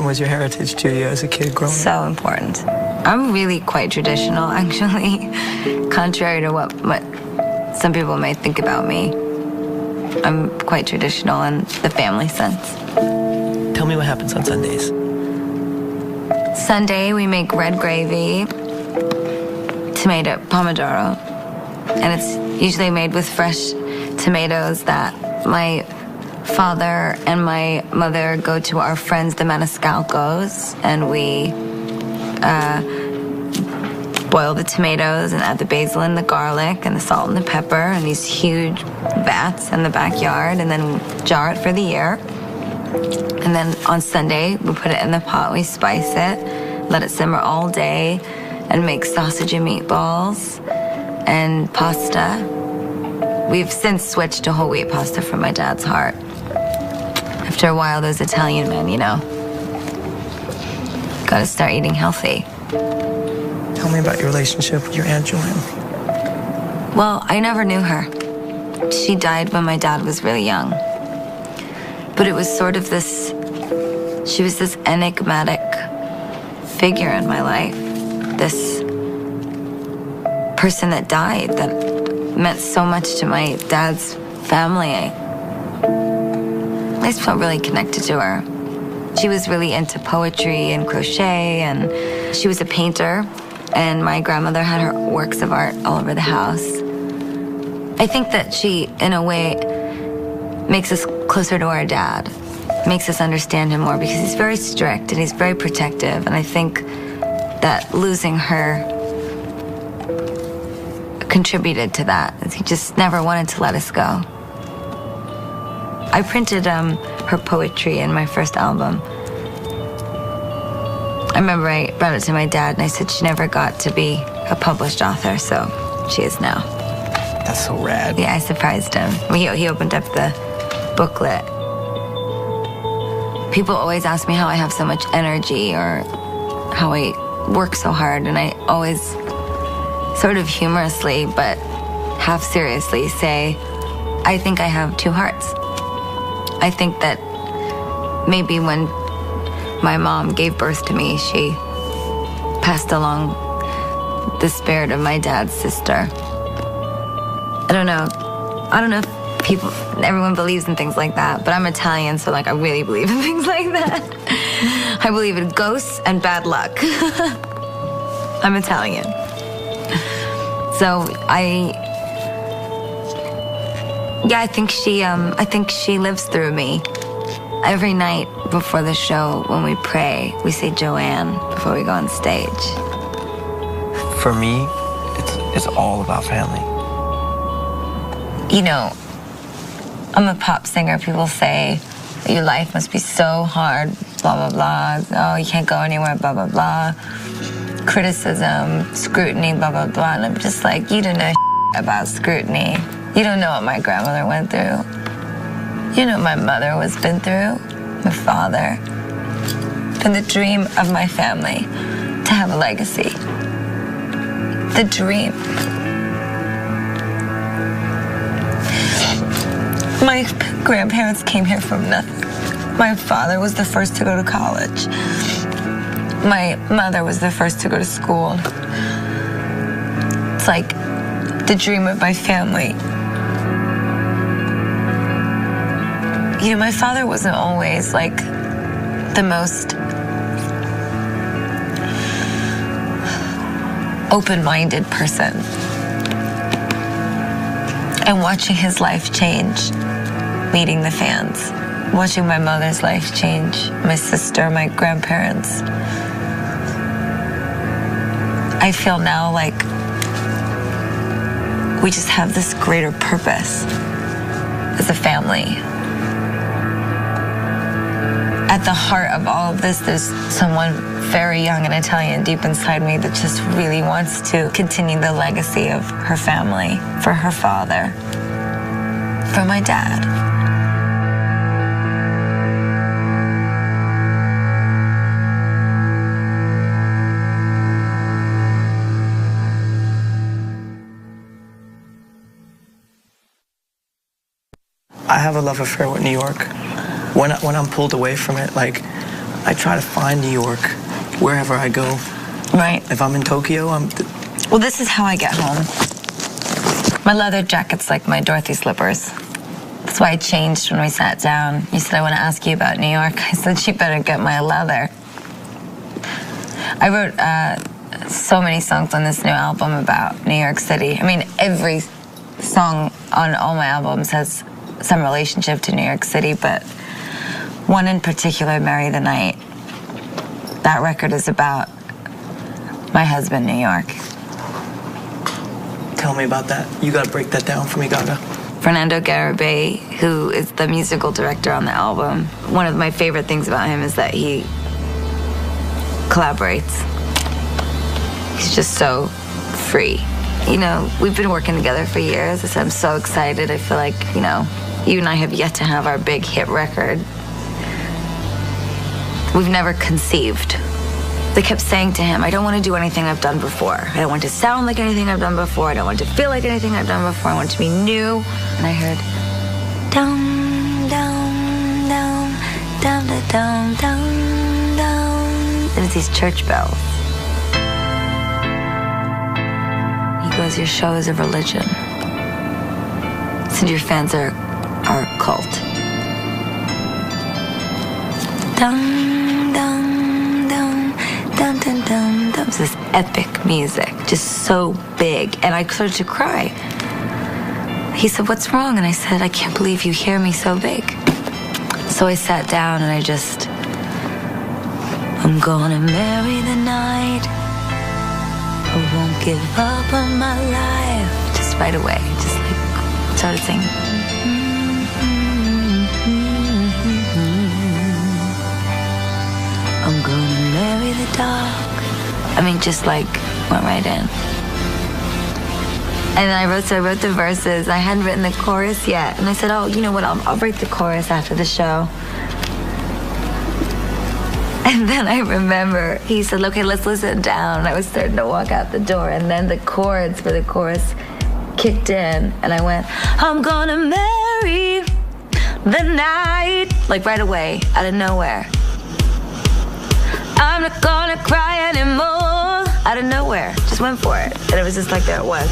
was your heritage to you as a kid growing up? So important. I'm really quite traditional, actually, contrary to what some people might think about me. I'm quite traditional in the family sense. Tell me what happens on Sundays. Sunday, we make red gravy, tomato pomodoro, and it's usually made with fresh tomatoes that my father and my mother go to our friends, the Maniscalcos, and we boil the tomatoes and add the basil and the garlic and the salt and the pepper in these huge vats in the backyard, and then jar it for the year. And then on Sunday, we put it in the pot, we spice it, let it simmer all day, and make sausage and meatballs and pasta. We've since switched to whole wheat pasta from my dad's heart. After a while, those Italian men, you know, gotta start eating healthy. Tell me about your relationship with your Aunt Joanne. Well, I never knew her. She died when my dad was really young. But it was sort of this, she was this enigmatic figure in my life. This person that died that meant so much to my dad's family. I just felt really connected to her. She was really into poetry and crochet, and she was a painter, and my grandmother had her works of art all over the house. I think that she, in a way, makes us closer to our dad, makes us understand him more, because he's very strict and he's very protective, and I think that losing her contributed to that. He just never wanted to let us go. I printed her poetry in my first album. I remember I brought it to my dad and I said she never got to be a published author, so she is now. That's so rad. Yeah, I surprised him. He opened up the booklet. People always ask me how I have so much energy or how I work so hard, and I always sort of humorously but half seriously say, I think I have two hearts. I think that maybe when my mom gave birth to me, she passed along the spirit of my dad's sister. I don't know if everyone believes in things like that, but I'm Italian, so like I really believe in things like that. I believe in ghosts and bad luck. I'm Italian. So I think she lives through me. Every night before the show, when we pray, we say Joanne before we go on stage. For me, it's all about family. You know, I'm a pop singer. People say, your life must be so hard, blah, blah, blah. Oh, you can't go anywhere, blah, blah, blah. Criticism, scrutiny, blah, blah, blah. And I'm just like, you don't know about scrutiny. You don't know what my grandmother went through. You know what my mother was been through, my father. And the dream of my family to have a legacy. The dream. My grandparents came here from nothing. My father was the first to go to college. My mother was the first to go to school. It's like the dream of my family. You know, my father wasn't always like the most open-minded person. And watching his life change, meeting the fans, watching my mother's life change, my sister, my grandparents, I feel now like we just have this greater purpose as a family. At the heart of all of this, there's someone very young and Italian deep inside me that just really wants to continue the legacy of her family, for her father, for my dad. I have a love affair with New York. When I'm pulled away from it, like I try to find New York wherever I go. Right. If I'm in Tokyo, Well, this is how I get home. My leather jacket's like my Dorothy slippers. That's why I changed when we sat down. You said, I want to ask you about New York. I said, you better get my leather. I wrote so many songs on this new album about New York City. I mean, every song on all my albums has some relationship to New York City, but one in particular, Marry the Night. That record is about my husband, New York. Tell me about that. You gotta break that down for me, Gaga. Fernando Garibay, who is the musical director on the album, one of my favorite things about him is that he collaborates. He's just so free. You know, we've been working together for years. I said, I'm so excited. I feel like, you know, you and I have yet to have our big hit record. We've never conceived. They kept saying to him, I don't want to do anything I've done before. I don't want to sound like anything I've done before. I don't want to feel like anything I've done before. I want it to be new. And I heard, dum, dum, dum, dum, dum, dum, dum. And it's these church bells. He goes, your show is a religion. So your fans are a cult. Dum, dum, dum, dum, dum, dum, dum. It's this epic music, just so big. And I started to cry. He said, what's wrong? And I said, I can't believe you hear me so big. So I sat down and I just, I'm gonna marry the night. I won't give up on my life. Just right away, just like started singing. I'm gonna marry the dark. I mean, just like went right in. And then I wrote the verses. I hadn't written the chorus yet. And I said, oh, you know what, I'll write the chorus after the show. And then I remember he said, okay, let's listen down. And I was starting to walk out the door. And then the chords for the chorus kicked in. And I went, I'm gonna marry the night. Like right away, out of nowhere. I'm not gonna cry anymore. Out of nowhere, just went for it. And it was just like, there it was.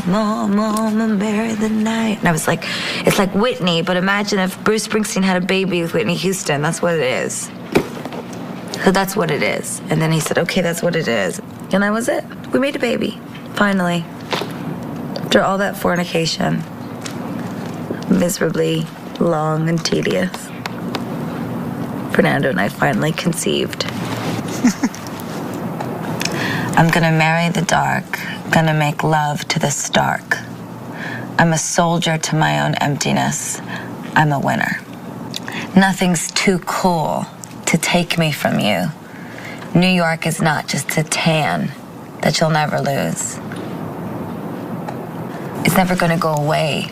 Mama, marry the night. And I was like, it's like Whitney, but imagine if Bruce Springsteen had a baby with Whitney Houston. That's what it is. So that's what it is. And then he said, okay, that's what it is. And that was it. We made a baby, finally. After all that fornication. Miserably long and tedious. Fernando and I finally conceived. I'm gonna marry the dark, gonna make love to the stark. I'm a soldier to my own emptiness. I'm a winner. Nothing's too cool to take me from you. New York is not just a tan that you'll never lose. It's never gonna go away.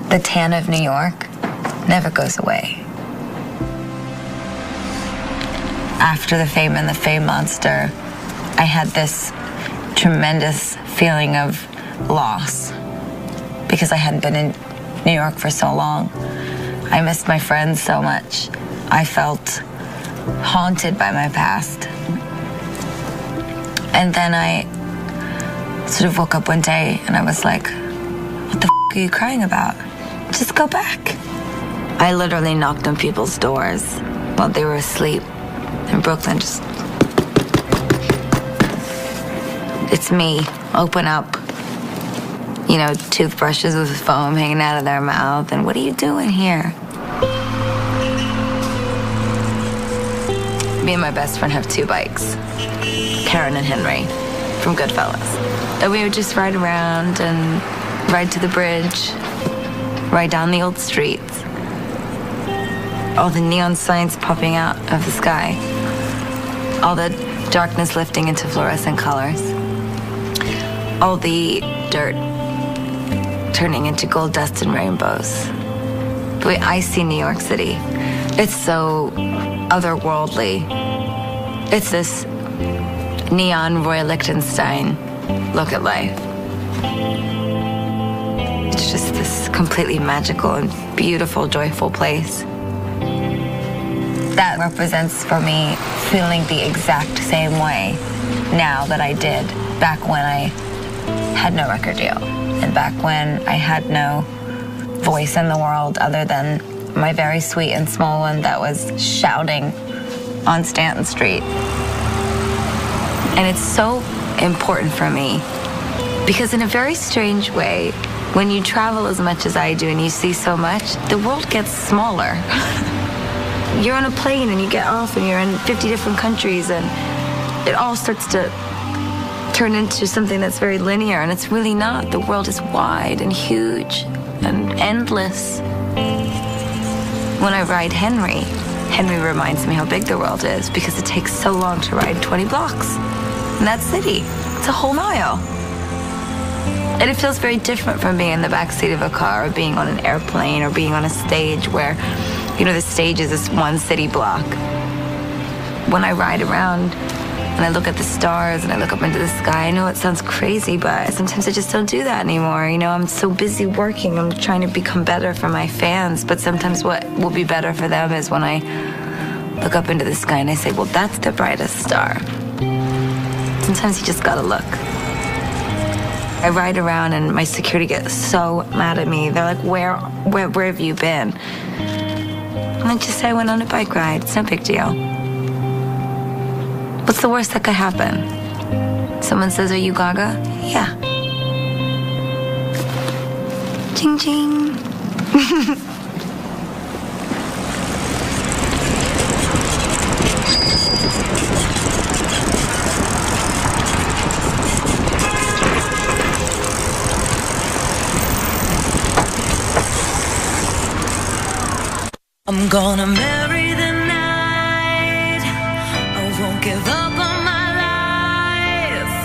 The tan of New York never goes away. After the Fame and the Fame Monster, I had this tremendous feeling of loss because I hadn't been in New York for so long. I missed my friends so much. I felt haunted by my past. And then I sort of woke up one day and I was like, what the f*** are you crying about? Just go back. I literally knocked on people's doors while they were asleep in Brooklyn. Just, it's me, open up. You know, toothbrushes with foam hanging out of their mouth. And what are you doing here? Me and my best friend have 2 bikes, Karen and Henry, from Goodfellas. And we would just ride around and ride to the bridge, ride down the old streets. All the neon signs popping out of the sky. All the darkness lifting into fluorescent colors. All the dirt turning into gold dust and rainbows. The way I see New York City, it's so otherworldly. It's this neon Roy Lichtenstein look at life. It's just this completely magical and beautiful, joyful place. That represents for me feeling the exact same way now that I did back when I had no record deal and back when I had no voice in the world other than my very sweet and small one that was shouting on Stanton Street. And it's so important for me because in a very strange way, when you travel as much as I do and you see so much, the world gets smaller. You're on a plane and you get off and you're in 50 different countries and it all starts to turn into something that's very linear, and it's really not. The world is wide and huge and endless. When I ride Henry reminds me how big the world is because it takes so long to ride 20 blocks in that city. It's a whole mile. And it feels very different from being in the backseat of a car or being on an airplane or being on a stage where, you know, the stage is this one city block. When I ride around and I look at the stars and I look up into the sky, I know it sounds crazy, but sometimes I just don't do that anymore. You know, I'm so busy working. I'm trying to become better for my fans, but sometimes what will be better for them is when I look up into the sky and I say, well, that's the brightest star. Sometimes you just gotta look. I ride around and my security gets so mad at me. They're like, where have you been? And I just say I went on a bike ride. It's no big deal. What's the worst that could happen? Someone says, are you Gaga? Yeah. Ching ching. I'm gonna marry the night. I won't give up on my life.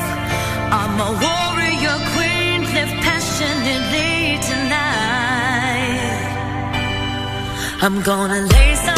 I'm a warrior queen, live passionately tonight. I'm gonna lay some